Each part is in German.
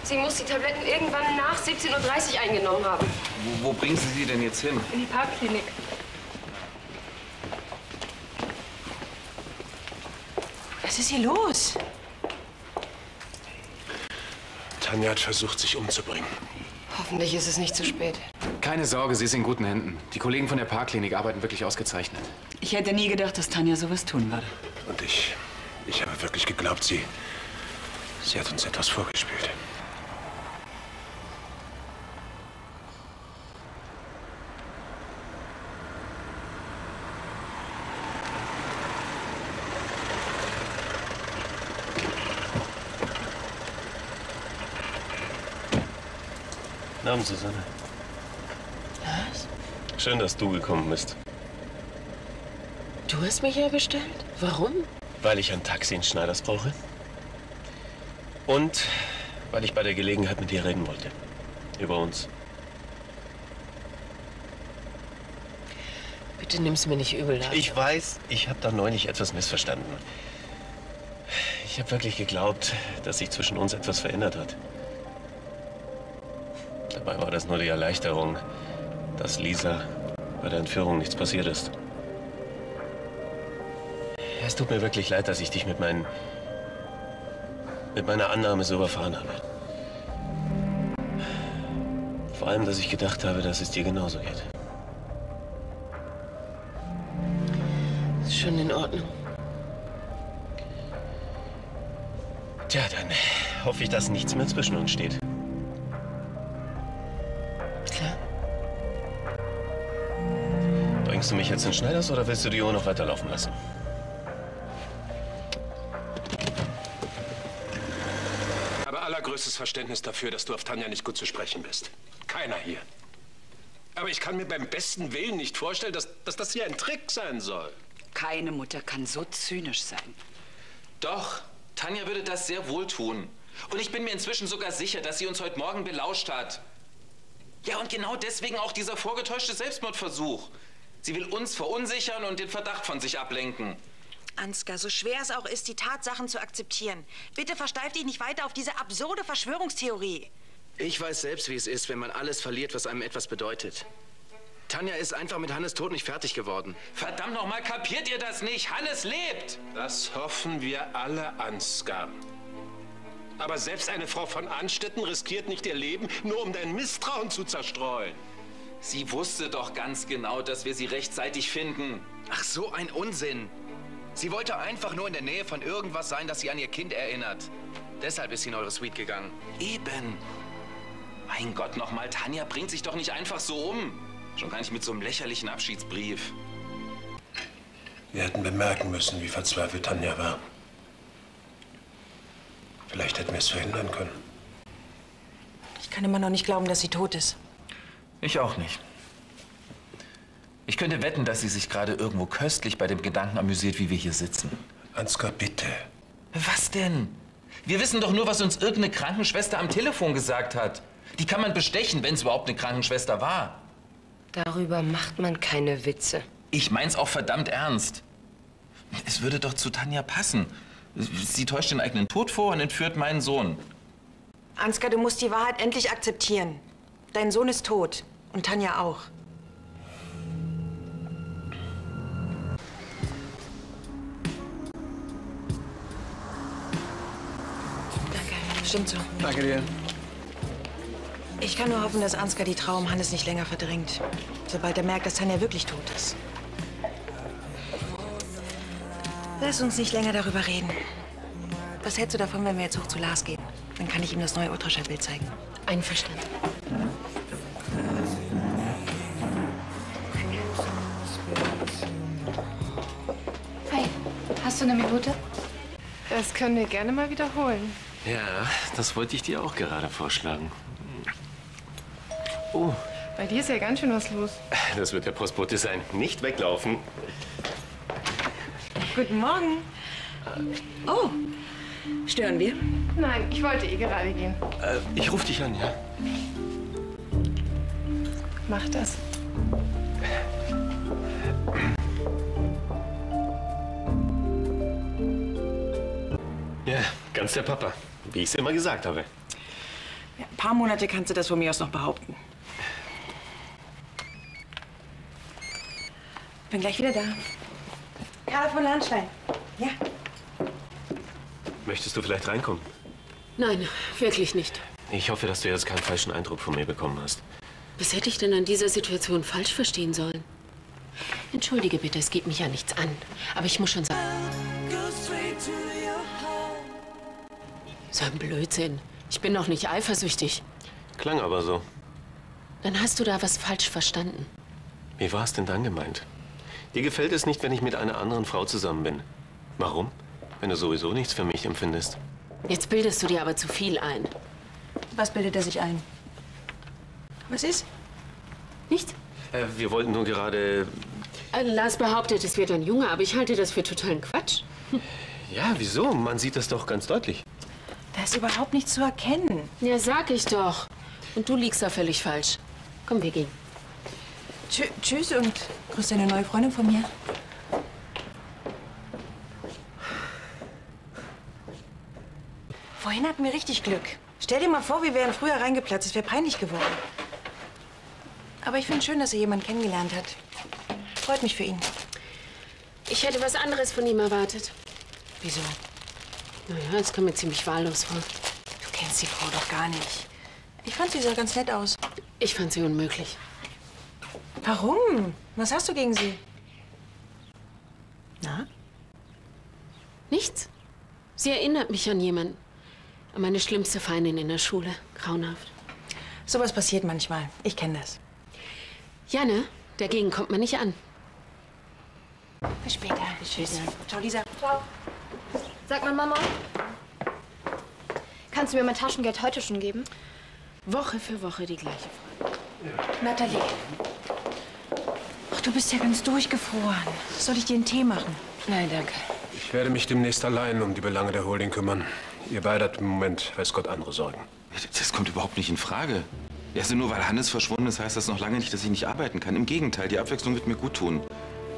Sie muss die Tabletten irgendwann nach 17:30 Uhr eingenommen haben. Wo bringen Sie sie denn jetzt hin? In die Parkklinik. Was ist hier los? Tanja hat versucht, sich umzubringen. Hoffentlich ist es nicht zu spät. Keine Sorge, sie ist in guten Händen. Die Kollegen von der Parkklinik arbeiten wirklich ausgezeichnet. Ich hätte nie gedacht, dass Tanja sowas tun würde. Und ich habe wirklich geglaubt, sie hat uns etwas vorgespielt. Guten Abend, Susanne. Was? Schön, dass du gekommen bist. Du hast mich ja bestellt? Warum? Weil ich ein Taxi in Schneiders brauche. Und weil ich bei der Gelegenheit mit dir reden wollte. Über uns. Bitte nimm's mir nicht übel. Ich weiß, ich habe da neulich etwas missverstanden. Ich habe wirklich geglaubt, dass sich zwischen uns etwas verändert hat. Dabei war das nur die Erleichterung, dass Lisa bei der Entführung nichts passiert ist. Es tut mir wirklich leid, dass ich dich mit meiner Annahme so überfahren habe. Vor allem, dass ich gedacht habe, dass es dir genauso geht. Ist schon in Ordnung. Tja, dann hoffe ich, dass nichts mehr zwischen uns steht. Klar. Bringst du mich jetzt in Schneiders oder willst du die Uhr noch weiterlaufen lassen? Ich habe allergrößtes Verständnis dafür, dass du auf Tanja nicht gut zu sprechen bist. Keiner hier. Aber ich kann mir beim besten Willen nicht vorstellen, dass das hier ein Trick sein soll. Keine Mutter kann so zynisch sein. Doch, Tanja würde das sehr wohl tun. Und ich bin mir inzwischen sogar sicher, dass sie uns heute Morgen belauscht hat. Ja, und genau deswegen auch dieser vorgetäuschte Selbstmordversuch. Sie will uns verunsichern und den Verdacht von sich ablenken. Ansgar, so schwer es auch ist, die Tatsachen zu akzeptieren. Bitte versteif dich nicht weiter auf diese absurde Verschwörungstheorie. Ich weiß selbst, wie es ist, wenn man alles verliert, was einem etwas bedeutet. Tanja ist einfach mit Hannes Tod nicht fertig geworden. Verdammt nochmal, kapiert ihr das nicht? Hannes lebt! Das hoffen wir alle, Ansgar. Aber selbst eine Frau von Anstetten riskiert nicht ihr Leben, nur um dein Misstrauen zu zerstreuen. Sie wusste doch ganz genau, dass wir sie rechtzeitig finden. Ach, so ein Unsinn. Sie wollte einfach nur in der Nähe von irgendwas sein, das sie an ihr Kind erinnert. Deshalb ist sie in eure Suite gegangen. Eben. Mein Gott, nochmal, Tanja bringt sich doch nicht einfach so um. Schon gar nicht mit so einem lächerlichen Abschiedsbrief. Wir hätten bemerken müssen, wie verzweifelt Tanja war. Vielleicht hätten wir es verhindern können. Ich kann immer noch nicht glauben, dass sie tot ist. Ich auch nicht. Ich könnte wetten, dass sie sich gerade irgendwo köstlich bei dem Gedanken amüsiert, wie wir hier sitzen. Ansgar, bitte. Was denn? Wir wissen doch nur, was uns irgendeine Krankenschwester am Telefon gesagt hat. Die kann man bestechen, wenn es überhaupt eine Krankenschwester war. Darüber macht man keine Witze. Ich mein's auch verdammt ernst. Es würde doch zu Tanja passen. Sie täuscht den eigenen Tod vor und entführt meinen Sohn. Ansgar, du musst die Wahrheit endlich akzeptieren. Dein Sohn ist tot. Und Tanja auch. Danke. Stimmt so. Danke dir. Ich kann nur hoffen, dass Ansgar die Trauer um Hannes nicht länger verdrängt. Sobald er merkt, dass Tanja wirklich tot ist. Lass uns nicht länger darüber reden. Was hältst du davon, wenn wir jetzt hoch zu Lars gehen? Dann kann ich ihm das neue Ultraschallbild zeigen. Einverstanden. Hi, hast du eine Minute? Das können wir gerne mal wiederholen. Ja, das wollte ich dir auch gerade vorschlagen. Oh, Bei dir ist ja ganz schön was los. das wird der Postbote sein. Nicht weglaufen. Guten Morgen. Oh, stören wir? Nein, ich wollte gerade gehen. Ich rufe dich an, ja? Mach das. Ja, ganz der Papa. Wie ich es immer gesagt habe. Ja, ein paar Monate kannst du das von mir aus noch behaupten. Bin gleich wieder da. Carla von Lahnstein. Ja. Möchtest du vielleicht reinkommen? Nein, wirklich nicht. Ich hoffe, dass du jetzt keinen falschen Eindruck von mir bekommen hast. Was hätte ich denn an dieser Situation falsch verstehen sollen? Entschuldige bitte, es geht mich ja nichts an. Aber ich muss schon sagen... So ein Blödsinn. Ich bin doch nicht eifersüchtig. Klang aber so. Dann hast du da was falsch verstanden. Wie war es denn dann gemeint? Dir gefällt es nicht, wenn ich mit einer anderen Frau zusammen bin. Warum? Wenn du sowieso nichts für mich empfindest. Jetzt bildest du dir aber zu viel ein. Was bildet er sich ein? Was ist? Nichts? Wir wollten nur gerade... Lars behauptet, es wird ein Junge, aber ich halte das für totalen Quatsch. Ja, wieso? Man sieht das doch ganz deutlich. Da ist überhaupt nichts zu erkennen. Ja, sag ich doch. Und du liegst da völlig falsch. Komm, wir gehen. Tschüss und grüß deine neue Freundin von mir. Vorhin hatten wir richtig Glück. Stell dir mal vor, wir wären früher reingeplatzt. Es wäre peinlich geworden. Aber ich finde schön, dass er jemanden kennengelernt hat. Freut mich für ihn. Ich hätte was anderes von ihm erwartet. Wieso? Naja, es kam mir ziemlich wahllos vor. Du kennst die Frau doch gar nicht. Ich fand, sie sah ganz nett aus. Ich fand sie unmöglich. Warum? Was hast du gegen sie? Na? Nichts. Sie erinnert mich an jemanden. An meine schlimmste Feindin in der Schule. Grauenhaft. Sowas passiert manchmal. Ich kenne das. Janne, dagegen kommt man nicht an. Bis später. Tschüss. Ciao, Lisa. Ciao. Sag mal, Mama, kannst du mir mein Taschengeld heute schon geben? Woche für Woche die gleiche Frage. Nathalie. Ach, du bist ja ganz durchgefroren. Soll ich dir einen Tee machen? Nein, danke. Ich werde mich demnächst allein um die Belange der Holding kümmern. Ihr beide habt im Moment, weiß Gott, andere Sorgen. Das kommt überhaupt nicht in Frage. Also nur weil Hannes verschwunden ist, heißt das noch lange nicht, dass ich nicht arbeiten kann. Im Gegenteil, die Abwechslung wird mir gut tun.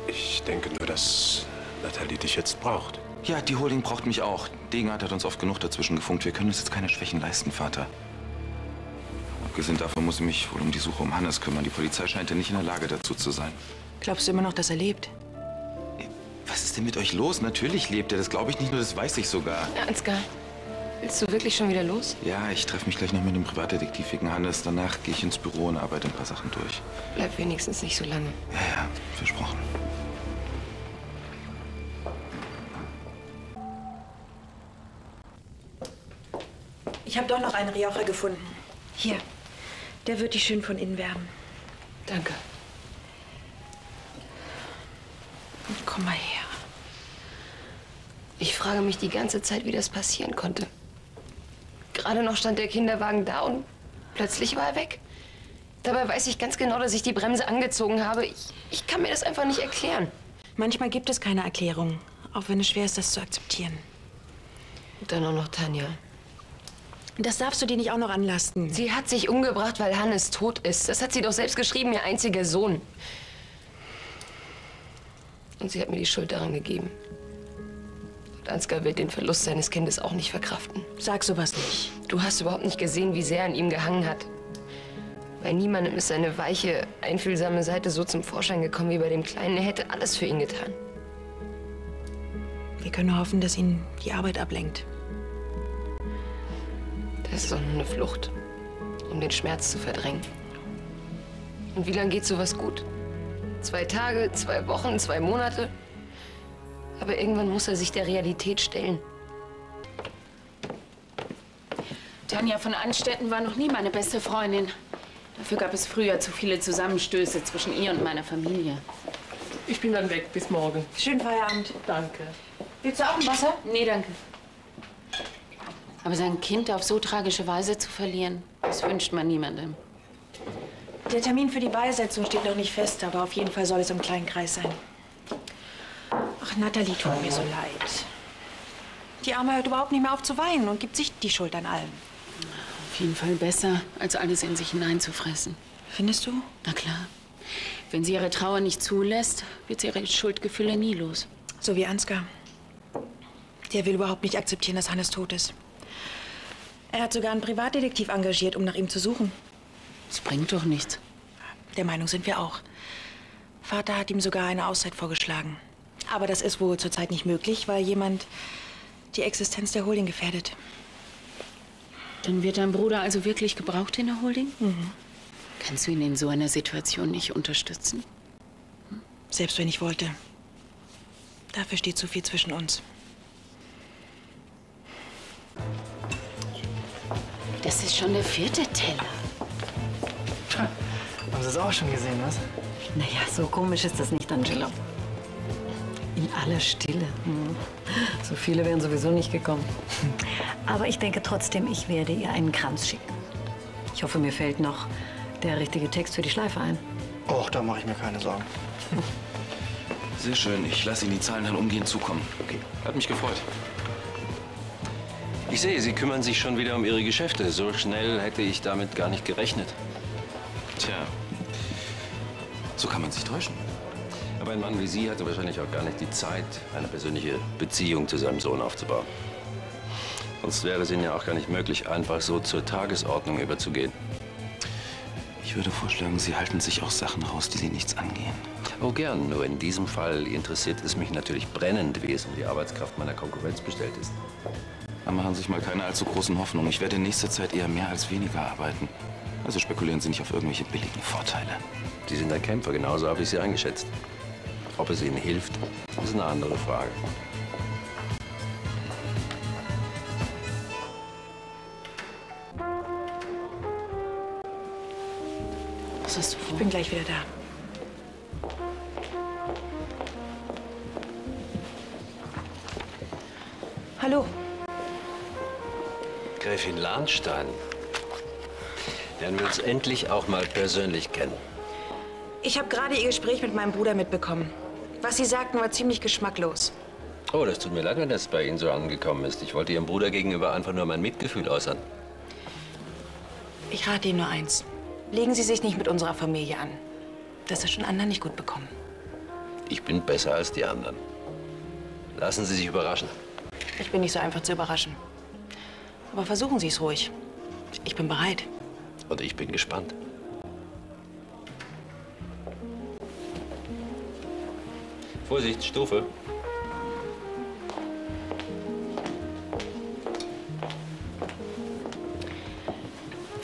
Ich denke nur, dass Nathalie dich jetzt braucht. Ja, die Holding braucht mich auch. Degenhardt hat uns oft genug dazwischen gefunkt. Wir können uns jetzt keine Schwächen leisten, Vater. Abgesehen davon muss ich mich wohl um die Suche um Hannes kümmern. Die Polizei scheint ja nicht in der Lage dazu zu sein. Glaubst du immer noch, dass er lebt? Was ist denn mit euch los? Natürlich lebt er. Das glaube ich nicht nur, das weiß ich sogar. Ansgar, willst du wirklich schon wieder los? Ja, ich treffe mich gleich noch mit dem Privatdetektiv wegen Hannes. Danach gehe ich ins Büro und arbeite ein paar Sachen durch. Bleib wenigstens nicht so lange. Ja, versprochen. Ich habe doch noch einen Rioja gefunden. Hier. Der wird dich schön von innen wärmen. Danke. Komm mal her. Ich frage mich die ganze Zeit, wie das passieren konnte. Gerade noch stand der Kinderwagen da und plötzlich war er weg. Dabei weiß ich ganz genau, dass ich die Bremse angezogen habe. Ich kann mir das einfach nicht erklären. Manchmal gibt es keine Erklärung, auch wenn es schwer ist, das zu akzeptieren. Und dann auch noch Tanja. Das darfst du dir nicht auch noch anlasten. Sie hat sich umgebracht, weil Hannes tot ist. Das hat sie doch selbst geschrieben, ihr einziger Sohn. Und sie hat mir die Schuld daran gegeben. Und Ansgar will den Verlust seines Kindes auch nicht verkraften. Sag sowas nicht. Du hast überhaupt nicht gesehen, wie sehr an ihm gehangen hat. Bei niemandem ist seine weiche, einfühlsame Seite so zum Vorschein gekommen wie bei dem Kleinen. Er hätte alles für ihn getan. Wir können nur hoffen, dass ihn die Arbeit ablenkt. Das ist doch nur eine Flucht, um den Schmerz zu verdrängen. Und wie lange geht sowas gut? 2 Tage, 2 Wochen, 2 Monate? Aber irgendwann muss er sich der Realität stellen. Tanja von Anstetten war noch nie meine beste Freundin. Dafür gab es früher zu viele Zusammenstöße zwischen ihr und meiner Familie. Ich bin dann weg. Bis morgen. Schönen Feierabend. Danke. Willst du auch ein Wasser? Nee, danke. Aber sein Kind auf so tragische Weise zu verlieren, das wünscht man niemandem. Der Termin für die Beisetzung steht noch nicht fest, aber auf jeden Fall soll es im kleinen Kreis sein. Ach, Nathalie, tut mir so leid. Die Arme hört überhaupt nicht mehr auf zu weinen und gibt sich die Schuld an allem. Auf jeden Fall besser, als alles in sich hineinzufressen. Findest du? Na klar. Wenn sie ihre Trauer nicht zulässt, wird sie ihre Schuldgefühle nie los. So wie Ansgar. Der will überhaupt nicht akzeptieren, dass Hannes tot ist. Er hat sogar einen Privatdetektiv engagiert, um nach ihm zu suchen. Das bringt doch nichts. Der Meinung sind wir auch. Vater hat ihm sogar eine Auszeit vorgeschlagen. Aber das ist wohl zurzeit nicht möglich, weil jemand die Existenz der Holding gefährdet. Dann wird dein Bruder also wirklich gebraucht in der Holding? Mhm. Kannst du ihn in so einer Situation nicht unterstützen? Selbst wenn ich wollte. Dafür steht zu viel zwischen uns. Das ist schon der 4. Teller. Haben Sie es auch schon gesehen, was? Naja, so komisch ist das nicht, Angelo. In aller Stille. So viele wären sowieso nicht gekommen. Aber ich denke trotzdem, ich werde ihr einen Kranz schicken. Ich hoffe, mir fällt noch der richtige Text für die Schleife ein. Och, da mache ich mir keine Sorgen. Sehr schön. Ich lasse Ihnen die Zahlen dann umgehend zukommen. Okay. Hat mich gefreut. Ich sehe, Sie kümmern sich schon wieder um Ihre Geschäfte. So schnell hätte ich damit gar nicht gerechnet. Tja, so kann man sich täuschen. Aber ein Mann wie Sie hatte wahrscheinlich auch gar nicht die Zeit, eine persönliche Beziehung zu seinem Sohn aufzubauen. Sonst wäre es Ihnen ja auch gar nicht möglich, einfach so zur Tagesordnung überzugehen. Ich würde vorschlagen, Sie halten sich auch Sachen raus, die Sie nichts angehen. Oh, gern. Nur in diesem Fall interessiert es mich natürlich brennend, wie es um die Arbeitskraft meiner Konkurrenz bestellt ist. Da machen Sie sich mal keine allzu großen Hoffnungen. Ich werde in nächster Zeit eher mehr als weniger arbeiten. Also spekulieren Sie nicht auf irgendwelche billigen Vorteile. Sie sind ein Kämpfer, genauso habe ich Sie eingeschätzt. Ob es Ihnen hilft, ist eine andere Frage. Was hast du vor? Ich bin gleich wieder da. Hallo. Gräfin Lahnstein. Lernen wir uns endlich auch mal persönlich kennen. Ich habe gerade Ihr Gespräch mit meinem Bruder mitbekommen. Was Sie sagten, war ziemlich geschmacklos. Oh, das tut mir leid, wenn das bei Ihnen so angekommen ist. Ich wollte Ihrem Bruder gegenüber einfach nur mein Mitgefühl äußern. Ich rate Ihnen nur eins. Legen Sie sich nicht mit unserer Familie an. Das ist schon anderen nicht gut bekommen. Ich bin besser als die anderen. Lassen Sie sich überraschen. Ich bin nicht so einfach zu überraschen. Aber versuchen Sie es ruhig. Ich bin bereit. Und ich bin gespannt. Vorsicht, Stufe.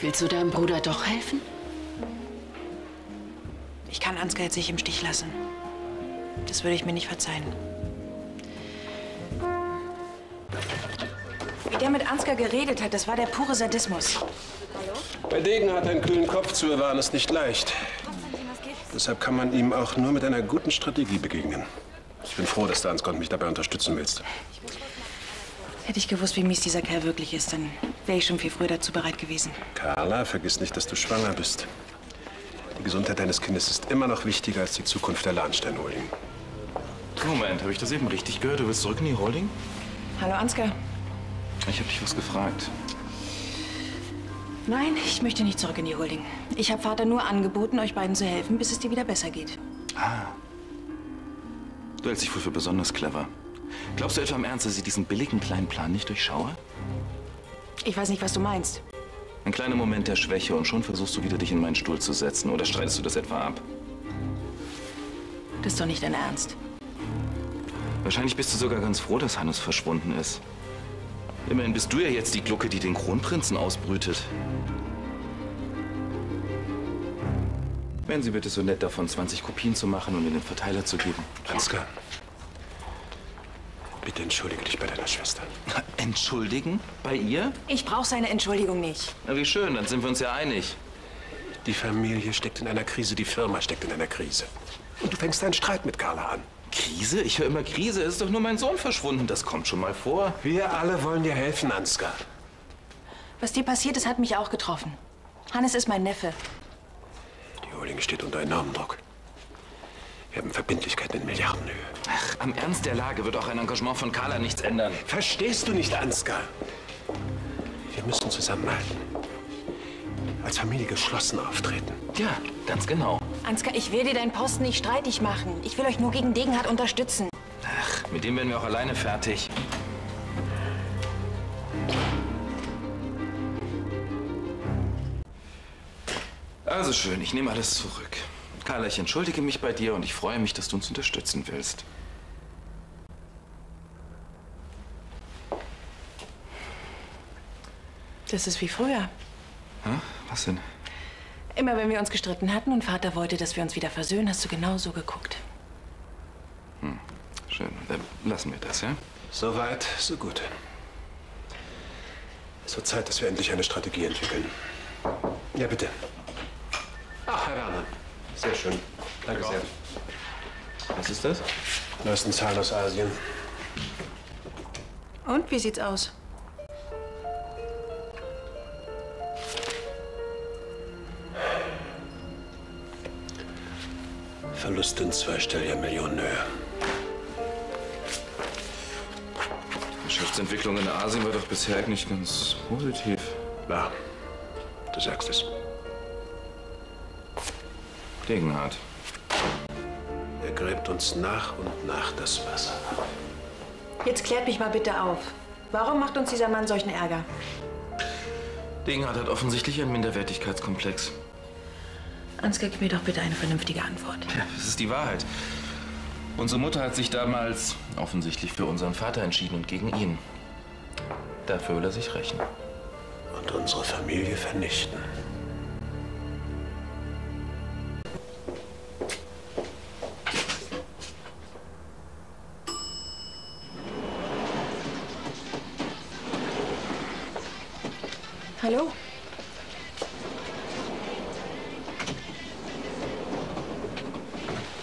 Willst du deinem Bruder doch helfen? Ich kann Ansgar jetzt nicht im Stich lassen. Das würde ich mir nicht verzeihen. Wie der mit Ansgar geredet hat, das war der pure Sadismus. Bei Degenhardt einen kühlen Kopf zu bewahren, ist nicht leicht. Deshalb kann man ihm auch nur mit einer guten Strategie begegnen. Ich bin froh, dass du Ansgar und mich dabei unterstützen willst. Hätte ich gewusst, wie mies dieser Kerl wirklich ist, dann wäre ich schon viel früher dazu bereit gewesen. Carla, vergiss nicht, dass du schwanger bist. Die Gesundheit deines Kindes ist immer noch wichtiger als die Zukunft der Lahnstein-Holding. Moment, habe ich das eben richtig gehört? Du willst zurück in die Holding? Hallo, Ansgar. Ich habe dich was gefragt. Nein, ich möchte nicht zurück in die Holding. Ich habe Vater nur angeboten, euch beiden zu helfen, bis es dir wieder besser geht. Ah. Du hältst dich wohl für besonders clever. Glaubst du etwa im Ernst, dass ich diesen billigen kleinen Plan nicht durchschaue? Ich weiß nicht, was du meinst. Ein kleiner Moment der Schwäche und schon versuchst du wieder, dich in meinen Stuhl zu setzen. Oder streitest du das etwa ab? Das ist doch nicht dein Ernst. Wahrscheinlich bist du sogar ganz froh, dass Hannes verschwunden ist. Immerhin bist du ja jetzt die Glucke, die den Kronprinzen ausbrütet. Wären Sie bitte so nett, davon 20 Kopien zu machen und in den Verteiler zu geben. Ansgar, bitte entschuldige dich bei deiner Schwester. Entschuldigen? Bei ihr? Ich brauche seine Entschuldigung nicht. Na, wie schön, dann sind wir uns ja einig. Die Familie steckt in einer Krise, die Firma steckt in einer Krise. Und du fängst einen Streit mit Carla an. Krise? Ich höre immer Krise. Es ist doch nur mein Sohn verschwunden. Das kommt schon mal vor. Wir alle wollen dir helfen, Ansgar. Was dir passiert ist, hat mich auch getroffen. Hannes ist mein Neffe. Die Holding steht unter enormem Druck. Wir haben Verbindlichkeiten in Milliardenhöhe. Ach, am Ernst der Lage wird auch ein Engagement von Carla nichts ändern. Verstehst du nicht, Ansgar? Wir müssen zusammenhalten. Als Familie geschlossen auftreten. Ja, ganz genau. Ansgar, ich will dir deinen Posten nicht streitig machen. Ich will euch nur gegen Degenhardt unterstützen. Ach, mit dem werden wir auch alleine fertig. Also schön, ich nehme alles zurück. Carla, ich entschuldige mich bei dir und ich freue mich, dass du uns unterstützen willst. Das ist wie früher. Hä? Was denn? Immer wenn wir uns gestritten hatten und Vater wollte, dass wir uns wieder versöhnen, hast du genau so geguckt. Schön, dann lassen wir das, ja? So weit, so gut. Es wird Zeit, dass wir endlich eine Strategie entwickeln. Ja, bitte. Ach, Herr Werner. Sehr schön. Danke sehr. Was ist das? Neuesten Zahlen aus Asien. Und, wie sieht's aus? Verlust in zweistelliger Millionenhöhe. Die Geschäftsentwicklung in Asien war doch bisher eigentlich ganz positiv. Ja, du sagst es. Degenhardt. Er gräbt uns nach und nach das Wasser ab. Jetzt klärt mich mal bitte auf. Warum macht uns dieser Mann solchen Ärger? Degenhardt hat offensichtlich einen Minderwertigkeitskomplex. Ansgar, gib mir doch bitte eine vernünftige Antwort. Ja, das ist die Wahrheit. Unsere Mutter hat sich damals offensichtlich für unseren Vater entschieden und gegen ihn. Dafür will er sich rächen. Und unsere Familie vernichten. Hallo?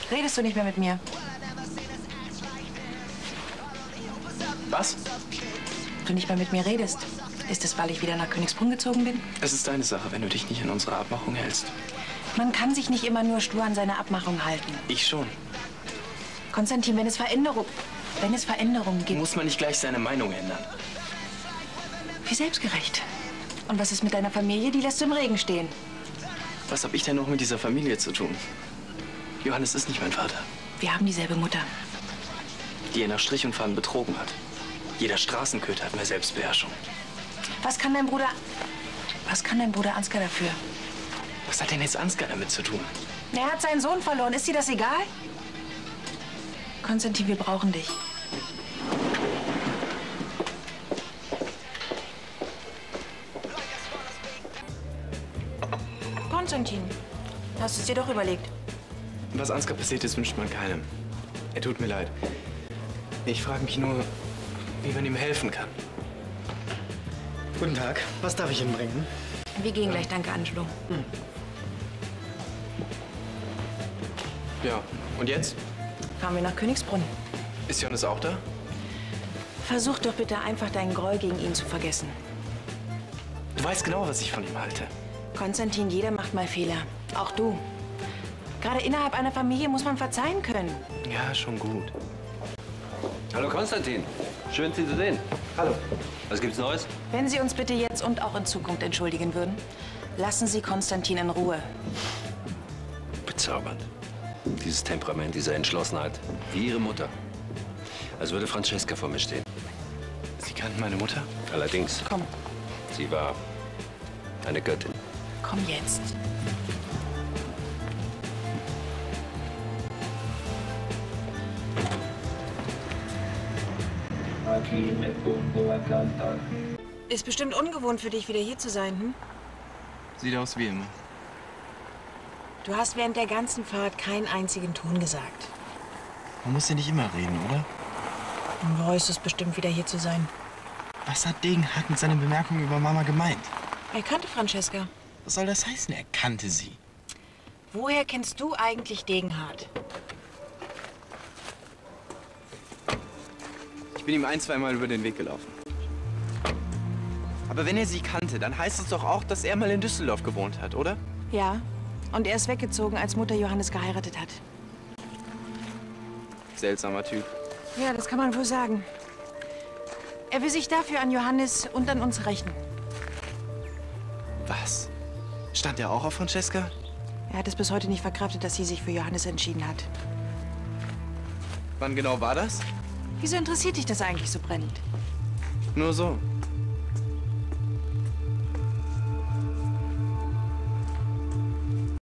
Redest du nicht mehr mit mir? Was? Du nicht mehr mit mir redest? Ist es, weil ich wieder nach Königsbrunn gezogen bin? Es ist deine Sache, wenn du dich nicht an unsere Abmachung hältst. Man kann sich nicht immer nur stur an seine Abmachung halten. Ich schon. Konstantin, wenn es Veränderungen gibt... Muss man nicht gleich seine Meinung ändern. Wie selbstgerecht. Und was ist mit deiner Familie? Die lässt du im Regen stehen. Was habe ich denn noch mit dieser Familie zu tun? Johannes ist nicht mein Vater. Wir haben dieselbe Mutter. Die er nach Strich und Faden betrogen hat. Jeder Straßenköter hat mehr Selbstbeherrschung. Was kann dein Bruder Ansgar dafür? Was hat denn jetzt Ansgar damit zu tun? Er hat seinen Sohn verloren. Ist dir das egal? Konstantin, wir brauchen dich. Konstantin, hast du es dir doch überlegt? Was Ansgar passiert ist, wünscht man keinem. Er tut mir leid. Ich frage mich nur, wie man ihm helfen kann. Guten Tag. Was darf ich Ihnen bringen? Wir gehen gleich, danke, Angelo. Ja, und jetzt? Fahren wir nach Königsbrunn. Ist Johannes auch da? Versuch doch bitte einfach deinen Groll gegen ihn zu vergessen. Du weißt genau, was ich von ihm halte. Konstantin, jeder macht mal Fehler. Auch du. Gerade innerhalb einer Familie muss man verzeihen können. Ja, schon gut. Hallo Konstantin, schön Sie zu sehen. Hallo. Was gibt's Neues? Wenn Sie uns bitte jetzt und auch in Zukunft entschuldigen würden, lassen Sie Konstantin in Ruhe. Bezaubernd. Dieses Temperament, diese Entschlossenheit, wie Ihre Mutter. Als würde Francesca vor mir stehen. Sie kannten meine Mutter? Allerdings. Komm. Sie war eine Göttin. Komm jetzt. Ist bestimmt ungewohnt für dich, wieder hier zu sein, hm? Sieht aus wie immer. Du hast während der ganzen Fahrt keinen einzigen Ton gesagt. Man muss ja nicht immer reden, oder? Du bereust es bestimmt, wieder hier zu sein. Was hat Degenhardt mit seinen Bemerkungen über Mama gemeint? Er kannte Francesca. Was soll das heißen, er kannte sie? Woher kennst du eigentlich Degenhardt? Ich bin ihm ein-, zweimal über den Weg gelaufen. Aber wenn er sie kannte, dann heißt es doch auch, dass er mal in Düsseldorf gewohnt hat, oder? Ja. Und er ist weggezogen, als Mutter Johannes geheiratet hat. Seltsamer Typ. Ja, das kann man wohl sagen. Er will sich dafür an Johannes und an uns rächen. Was? Stand er auch auf Francesca? Er hat es bis heute nicht verkraftet, dass sie sich für Johannes entschieden hat. Wann genau war das? Wieso interessiert dich das eigentlich so brennend? Nur so.